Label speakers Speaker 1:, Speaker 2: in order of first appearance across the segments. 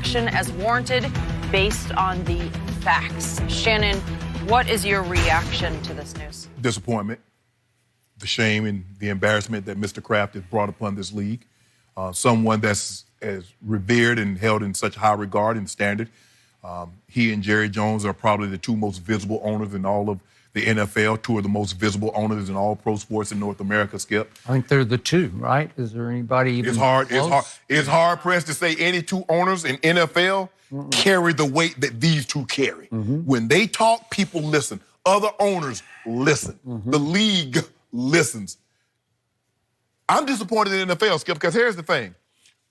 Speaker 1: reaction as warranted based on the facts. Shannon, what is your reaction to this news?
Speaker 2: Disappointment, the shame and the embarrassment that Mr. Kraft has brought upon this league. Someone that's as revered and held in such high regard and standard. He and Jerry Jones are probably the two most visible owners in all of the NFL, two of the most visible owners in all pro sports in North America, Skip.
Speaker 3: I think they're the two, right? Is there anybody even close?
Speaker 2: It's hard pressed to say any two owners in NFL carry the weight that these two carry. When they talk, people listen. Other owners listen. The league listens. I'm disappointed in the NFL, Skip, because here's the thing.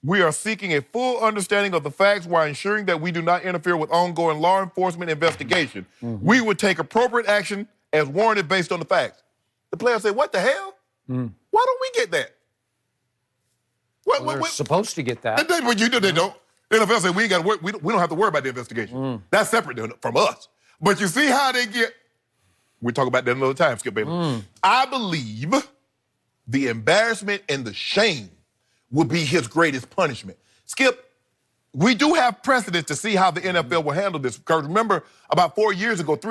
Speaker 2: We are seeking a full understanding of the facts while ensuring that we do not interfere with ongoing law enforcement investigation. We would take appropriate action as warranted based on the facts. The players say, what the hell? Why don't we get that?
Speaker 3: They're supposed to get that.
Speaker 2: But you know they don't. The NFL say we ain't got to worry. We don't have to worry about the investigation. That's separate from us. But you see how they get. We'll talk about that another time, Skip, baby. I believe the embarrassment and the shame would be his greatest punishment. Skip, we do have precedent to see how the NFL will handle this. Because remember, about 3 or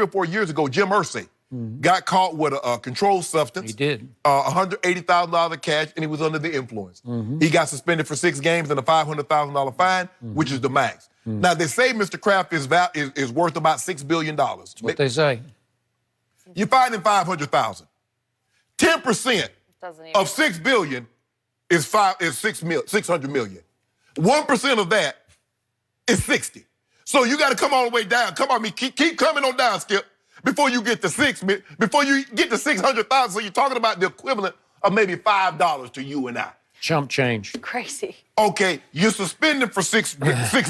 Speaker 2: 4 years ago, Jim Irsay got caught with a controlled substance.
Speaker 3: He did.
Speaker 2: $180,000 cash, and he was under the influence. He got suspended for 6 games and a $500,000 fine, which is the max. Now, they say Mr. Kraft is worth about $6 billion. That's
Speaker 3: what they say.
Speaker 2: You find him $500,000. 10% of $6 billion is $600 million. 1% of that is 60. So you got to come all the way down. Come on, keep coming on down, Skip, before you get to before you get to 600,000. So you're talking about the equivalent of maybe $5 to you and I.
Speaker 3: Chump change.
Speaker 1: Crazy.
Speaker 2: Okay, you're suspended for six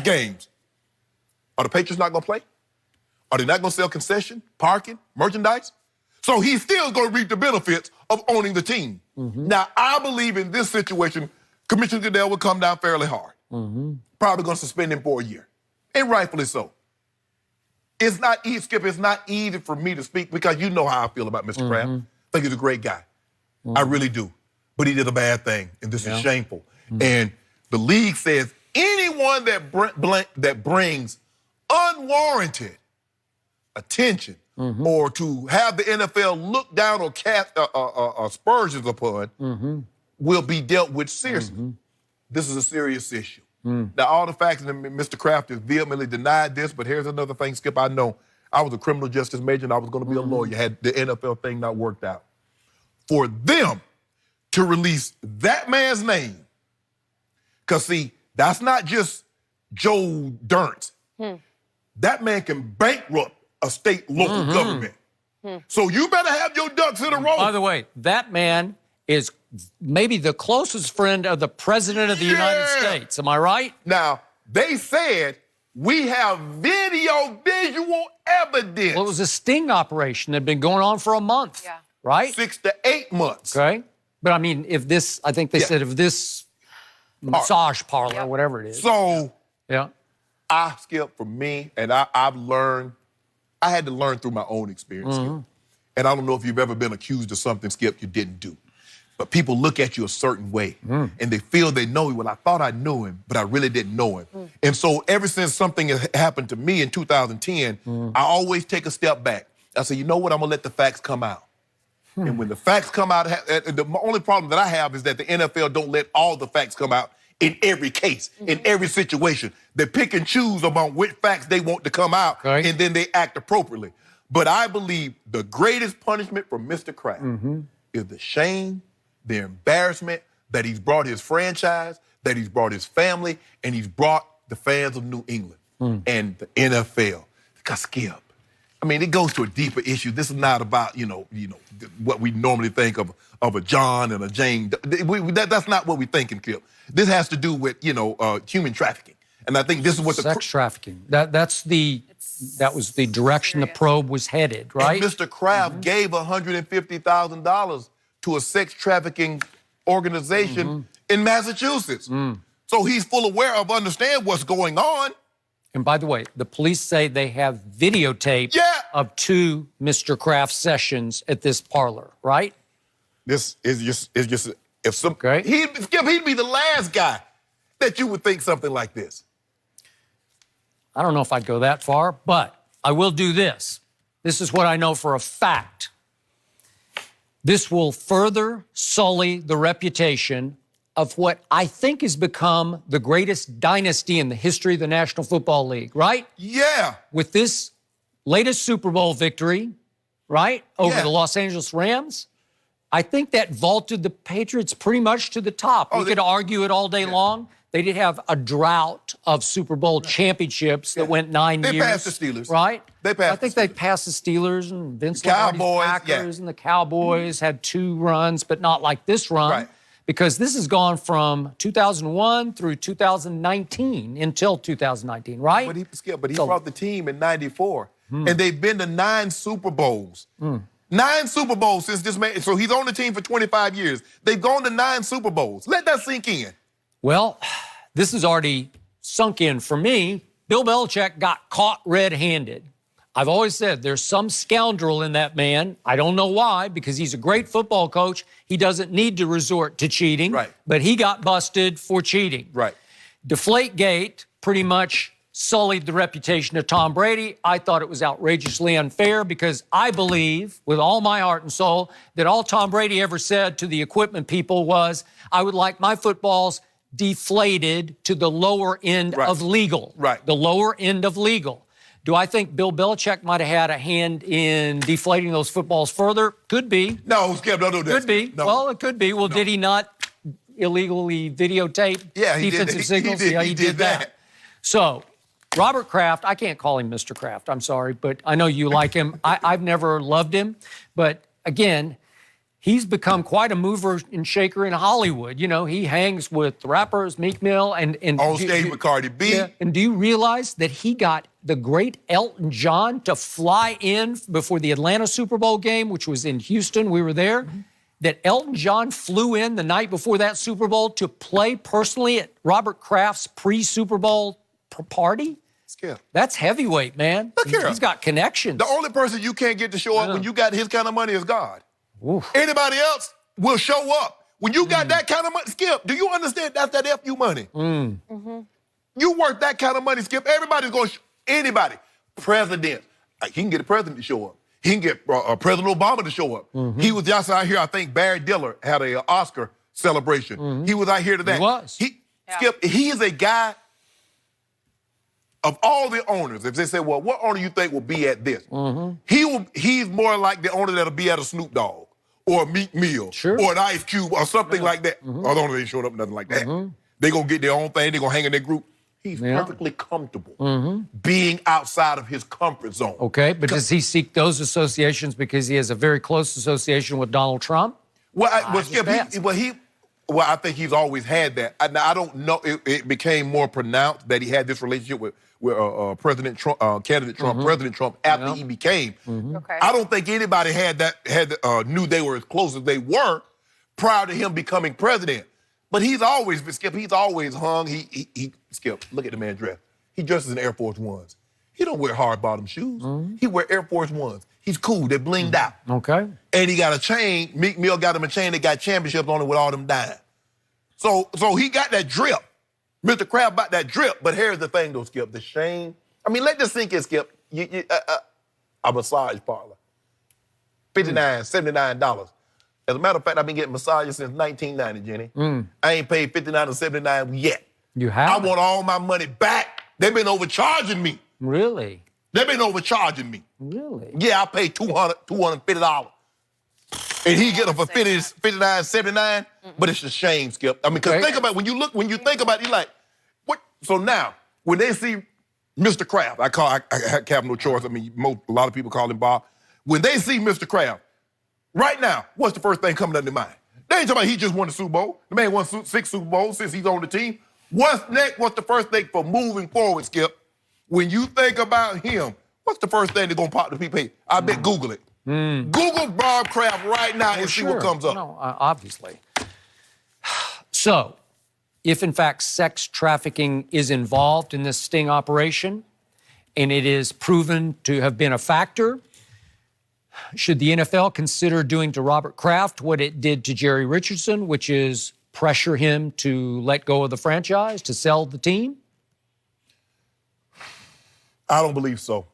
Speaker 2: games. Are the Patriots not going to play? Are they not going to sell concession, parking, merchandise? So he's still going to reap the benefits of owning the team. Now, I believe in this situation, Commissioner Goodell will come down fairly hard. Probably going to suspend him for a year, and rightfully so. It's not easy, Skip. It's not easy for me to speak because you know how I feel about Mr. Kraft. I think he's a great guy. I really do. But he did a bad thing, and this is shameful. And the league says anyone that brings unwarranted attention or to have the NFL look down or cast aspersions upon will be dealt with seriously. This is a serious issue. Now, all the facts, and Mr. Kraft has vehemently denied this, but here's another thing, Skip. I know I was a criminal justice major and I was going to be a lawyer had the NFL thing not worked out. For them to release that man's name, because, see, that's not just Joe Durnt. That man can bankrupt a state local government. So you better have your ducks in a row.
Speaker 3: By the way, that man is maybe the closest friend of the President of the United States. Am I right?
Speaker 2: Now, they said we have visual evidence.
Speaker 3: Well, it was a sting operation that had been going on for a month, right?
Speaker 2: 6 to 8 months.
Speaker 3: Okay. But I mean, if this, I think they said if this massage parlor, whatever it is.
Speaker 2: So, Skip, for me, and I've learned, I had to learn through my own experience, Skip. And I don't know if you've ever been accused of something, Skip, you didn't do. But people look at you a certain way, and they feel they know you. Well, I thought I knew him, but I really didn't know him. And so ever since something has happened to me in 2010, I always take a step back. I say, you know what, I'm going to let the facts come out. And when the facts come out, the only problem that I have is that the NFL don't let all the facts come out in every case, in every situation. They pick and choose about which facts they want to come out, and then they act appropriately. But I believe the greatest punishment for Mr. Kraft is the shame, the embarrassment that he's brought his franchise, that he's brought his family, and he's brought the fans of New England and the NFL. Because, Skip, I mean, it goes to a deeper issue. This is not about, what we normally think of a John and a Jane. That's not what we're thinking, Skip. This has to do with, human trafficking. And I think this is what
Speaker 3: sex trafficking. That was the direction the probe was headed, right?
Speaker 2: And Mr. Kraft gave $150,000 to a sex trafficking organization in Massachusetts. So he's full aware of, understand what's going on.
Speaker 3: And by the way, the police say they have videotape of 2 Mr. Kraft sessions at this parlor, right?
Speaker 2: This is just if some he'd be the last guy that you would think something like this.
Speaker 3: I don't know if I'd go that far, but I will do this. This is what I know for a fact. This will further sully the reputation of what I think has become the greatest dynasty in the history of the National Football League, right?
Speaker 2: Yeah.
Speaker 3: With this latest Super Bowl victory, right, over the Los Angeles Rams, I think that vaulted the Patriots pretty much to the top. We could argue it all day long. They did have a drought of Super Bowl championships that went 9 years.
Speaker 2: They passed the Steelers.
Speaker 3: Right?
Speaker 2: They passed
Speaker 3: I think they passed the Steelers and Vince
Speaker 2: Cowboys,
Speaker 3: Lombardi's Packers and the Cowboys had 2 runs, but not like this run.
Speaker 2: Right.
Speaker 3: Because this has gone from 2001 through 2019 until 2019, right?
Speaker 2: But he brought the team in 94. And they've been to 9 Super Bowls. 9 Super Bowls since this man. So he's on the team for 25 years. They've gone to 9 Super Bowls. Let that sink in.
Speaker 3: Well, this has already sunk in for me. Bill Belichick got caught red-handed. I've always said there's some scoundrel in that man. I don't know why, because he's a great football coach. He doesn't need to resort to cheating.
Speaker 2: Right.
Speaker 3: But he got busted for cheating.
Speaker 2: Right.
Speaker 3: Deflategate pretty much sullied the reputation of Tom Brady. I thought it was outrageously unfair because I believe with all my heart and soul that all Tom Brady ever said to the equipment people was, I would like my footballs deflated to the lower end of legal.
Speaker 2: Right.
Speaker 3: The lower end of legal. Do I think Bill Belichick might have had a hand in deflating those footballs further? Could be.
Speaker 2: No, Skip, don't do that.
Speaker 3: Could be.
Speaker 2: No.
Speaker 3: Well, it could be. Well, did he not illegally videotape defensive signals?
Speaker 2: He did that.
Speaker 3: So, Robert Kraft, I can't call him Mr. Kraft, I'm sorry, but I know you like him. I've never loved him. But again, he's become quite a mover and shaker in Hollywood. You know, he hangs with rappers, Meek Mill, and
Speaker 2: on stage with Cardi B.
Speaker 3: Yeah, and do you realize that he got the great Elton John to fly in before the Atlanta Super Bowl game, which was in Houston? We were there. That Elton John flew in the night before that Super Bowl to play personally at Robert Kraft's pre-Super Bowl party?
Speaker 2: Skip.
Speaker 3: That's heavyweight, man.
Speaker 2: Look here.
Speaker 3: He's got connections.
Speaker 2: The only person you can't get to show up when you got his kind of money is God.
Speaker 3: Oof.
Speaker 2: Anybody else will show up. When you got that kind of money, Skip, do you understand that's that FU money? You worth that kind of money, Skip. Everybody's going to, anybody, president. He can get a president to show up. He can get President Obama to show up. He was just out here, I think Barry Diller had an Oscar celebration. He was out here today.
Speaker 3: He was.
Speaker 2: Skip, he is a guy of all the owners. If they say, well, what owner you think will be at this? He's more like the owner that'll be at a Snoop Dogg or a Meek Mill or an Ice Cube or something like that. Although they ain't showing up nothing like that. They gonna get their own thing. They gonna hang in their group. He's perfectly comfortable being outside of his comfort zone.
Speaker 3: Okay, but does he seek those associations because he has a very close association with Donald Trump?
Speaker 2: Well, Skip, I think he's always had that. Now, I don't know. It became more pronounced that he had this relationship with President Trump, candidate Trump, President Trump after he became.
Speaker 1: Okay.
Speaker 2: I don't think anybody knew they were as close as they were prior to him becoming president. But he's always been, Skip, he's always hung. Skip, look at the man dressed. He dresses in Air Force Ones. He don't wear hard bottom shoes. He wear Air Force Ones. He's cool. They're blinged out.
Speaker 3: Okay.
Speaker 2: And he got a chain. Meek Mill got him a chain that got championships on it with all them dimes. So he got that drip. Mr. Kraft got that drip. But here's the thing, though, Skip. The shame. I mean, let this sink in, Skip. A massage parlor. $59, $79. As a matter of fact, I've been getting massages since 1990, Jenny. I ain't paid $59 or $79 yet.
Speaker 3: You have?
Speaker 2: I want all my money back. They've been overcharging me.
Speaker 3: Really?
Speaker 2: They've been overcharging me.
Speaker 3: Really?
Speaker 2: Yeah, I paid $250. And he get them for $59, $79. But it's a shame, Skip. I mean, because think about it, when you think about it, you're like, what? So now, when they see Mr. Kraft, I have no choice. I mean, a lot of people call him Bob. When they see Mr. Kraft, right now, what's the first thing coming to their mind? They ain't talking about he just won the Super Bowl. The man won 6 Super Bowls since he's on the team. What's next? What's the first thing for moving forward, Skip? When you think about him, what's the first thing that's going to pop to people's head? I bet Google it. Google Bob Kraft right now and see what comes up.
Speaker 3: No, obviously. So, if in fact sex trafficking is involved in this sting operation, and it is proven to have been a factor, should the NFL consider doing to Robert Kraft what it did to Jerry Richardson, which is pressure him to let go of the franchise, to sell the team?
Speaker 2: I don't believe so.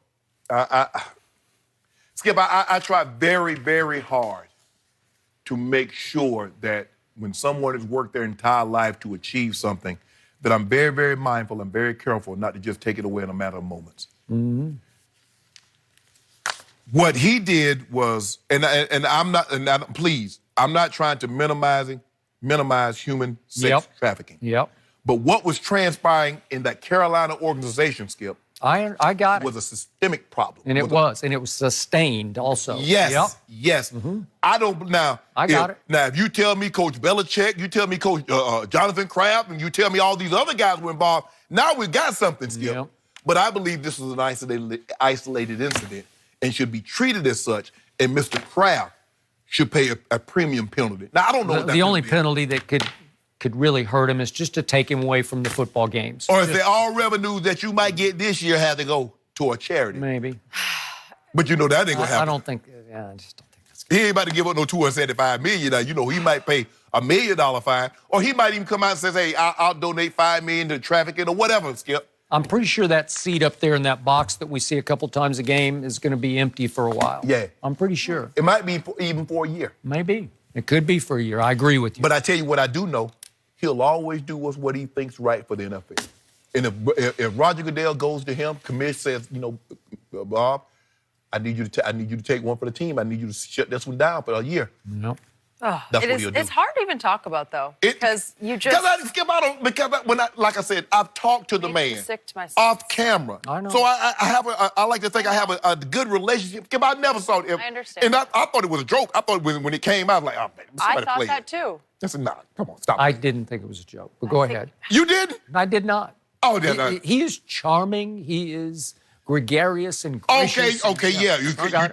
Speaker 2: Skip, I try very, very hard to make sure that when someone has worked their entire life to achieve something, that I'm very, very mindful and very careful not to just take it away in a matter of moments.
Speaker 3: Mm-hmm.
Speaker 2: What he did was, please, I'm not trying to minimize human sex trafficking.
Speaker 3: Yep.
Speaker 2: But what was transpiring in that Carolina organization, Skip,
Speaker 3: I got it.
Speaker 2: was a systemic problem.
Speaker 3: And it was sustained also.
Speaker 2: Yes,
Speaker 3: Yep.
Speaker 2: yes.
Speaker 3: Mm-hmm.
Speaker 2: I don't, now.
Speaker 3: I got it.
Speaker 2: Now, if you tell me Coach Belichick, you tell me Coach Jonathan Kraft, and you tell me all these other guys were involved, now we got something, Skip.
Speaker 3: Yep.
Speaker 2: But I believe this was an isolated incident and should be treated as such, and Mr. Kraft should pay a premium penalty. Now, I don't know what
Speaker 3: The only penalty that could really hurt him is just to take him away from the football games.
Speaker 2: Or if all revenues that you might get this year have to go to a charity.
Speaker 3: Maybe.
Speaker 2: But you know that ain't gonna happen.
Speaker 3: I just don't think that's good.
Speaker 2: He ain't about to give up no $275 million. Now, you know, he might pay $1 million fine, or he might even come out and say, hey, I'll donate $5 million to trafficking or whatever, Skip.
Speaker 3: I'm pretty sure that seat up there in that box that we see a couple times a game is going to be empty for a while.
Speaker 2: Yeah.
Speaker 3: I'm pretty sure.
Speaker 2: It might be even for a year.
Speaker 3: Maybe. It could be for a year. I agree with you.
Speaker 2: But I tell you what I do know, he'll always do what he thinks right for the NFL. And if Roger Goodell goes to him, Commish says, you know, Bob, I need you to take one for the team. I need you to shut this one down for a year.
Speaker 3: No.
Speaker 1: Oh,
Speaker 2: That's what he'll do.
Speaker 1: It's hard to even talk about, though, because you just...
Speaker 2: Like I said, I've talked to the man
Speaker 1: sick to myself.
Speaker 2: off camera.
Speaker 3: I know.
Speaker 2: So I like to think I have a good relationship. Skip, I never saw it.
Speaker 1: I understand.
Speaker 2: And I thought it was a joke. I thought when it came out, I was like, oh, man, somebody
Speaker 1: I thought
Speaker 2: played
Speaker 1: that
Speaker 2: it.
Speaker 1: too.
Speaker 2: I said, nah, come on, stop.
Speaker 3: I didn't think it was a joke, but go ahead.
Speaker 2: You didn't?
Speaker 3: I did not.
Speaker 2: Oh, yeah.
Speaker 3: He is charming. He is gregarious and gracious.
Speaker 2: Okay, yeah.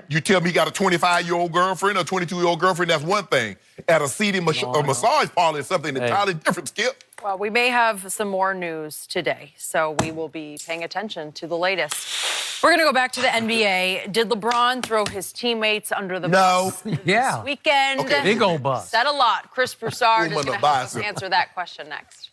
Speaker 2: You tell me you got a 25-year-old girlfriend or 22-year-old girlfriend, that's one thing. At a seedy massage parlor is something entirely different, Skip.
Speaker 1: Well, we may have some more news today, so we will be paying attention to the latest. We're going to go back to the NBA. Did LeBron throw his teammates under the bus
Speaker 3: Yeah.
Speaker 1: this weekend?
Speaker 3: Big old bus.
Speaker 1: Said a lot. Chris Broussard is
Speaker 2: Woman
Speaker 1: going
Speaker 2: of
Speaker 1: to help us
Speaker 2: bicycle.
Speaker 1: answer that question next.